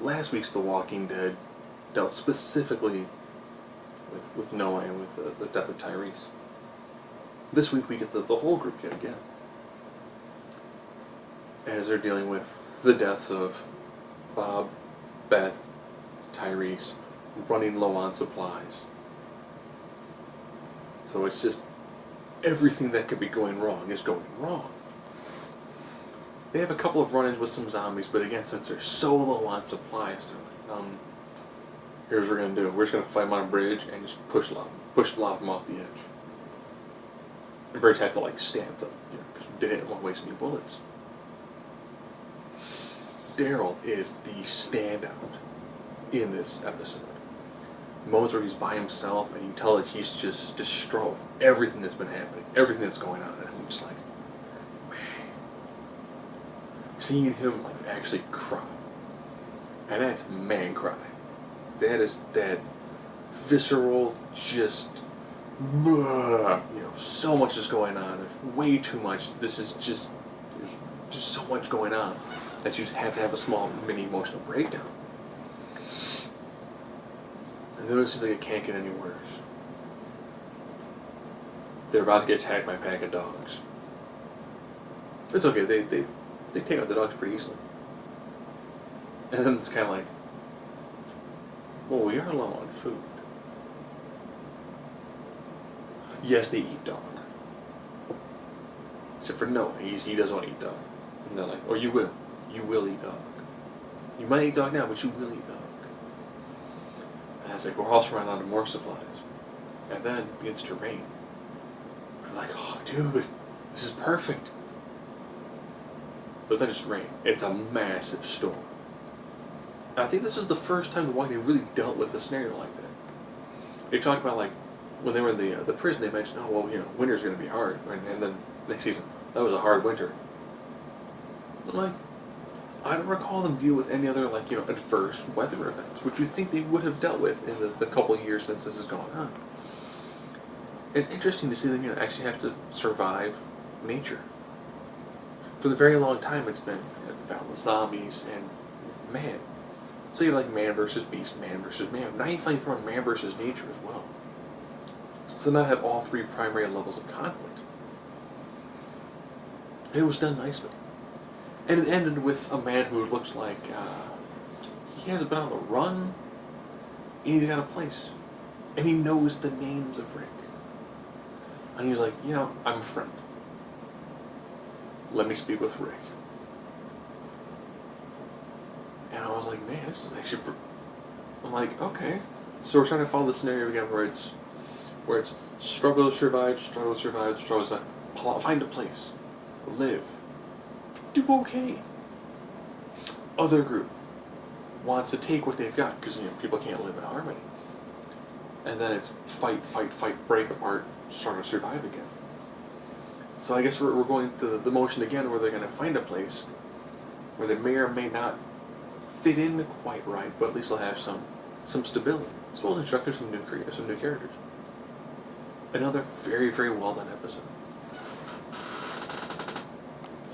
last week's The Walking Dead dealt specifically with Noah and with the death of Tyrese. This week we get the whole group yet again, as they're dealing with the deaths of Bob, Beth, Tyrese, running low on supplies. So it's just everything that could be going wrong is going wrong. They have a couple of run-ins with some zombies, but again, since they're so low on supplies, they're like, here's what we're going to do. We're just going to fight them on a bridge and just push them off the edge. The bridge had to, like, stamp them, because they didn't want to waste any bullets. Daryl is the standout in this episode. Moments where he's by himself, and you can tell that he's just distraught with everything that's been happening, everything that's going on, and I'm just like, man. Seeing him, like, actually cry. And that's man cry. That is that visceral, just, so much is going on. There's way too much. There's just so much going on that you have to have a small mini emotional breakdown. And then it seems like it can't get any worse. They're about to get attacked by a pack of dogs. It's okay, they take out the dogs pretty easily. And then it's kind of like, well, we are low on food. Yes, they eat dog. Except for Noah, he doesn't want to eat dog. And they're like, oh, you will. You will eat dog. You might eat dog now, but you will eat dog. And I was like, we're also running out of more supplies. And then it begins to rain. We're like, oh, dude, this is perfect. But it's not just rain. It's a massive storm. And I think this is the first time The Walking Dead really dealt with a scenario like that. They talked about, like, when they were in the prison, they mentioned, oh, well, winter's going to be hard. And then next season, that was a hard winter. I'm like, I don't recall them deal with any other, like, adverse weather events, which you think they would have dealt with in the couple of years since this has gone on. It's interesting to see them, actually have to survive nature. For the very long time, it's been about the zombies and man. So you're like man versus beast, man versus man. Now you finally throw in man versus nature as well. So now I have all three primary levels of conflict. It was done nicely. And it ended with a man who looks like he hasn't been on the run, and he's got a place. And he knows the names of Rick. And he was like, I'm a friend. Let me speak with Rick. And I was like, man, this is actually... I'm like, okay. So we're trying to follow the scenario again where it's struggle to survive, struggle to survive, struggle to survive. Find a place. Live. Do okay. Other group wants to take what they've got because people can't live in harmony. And then it's fight, break apart, struggle to survive again. So I guess we're going through the motion again where they're going to find a place where they may or may not fit in quite right, but at least they'll have some stability, as well as instructors, some new characters. Another very, very well done episode.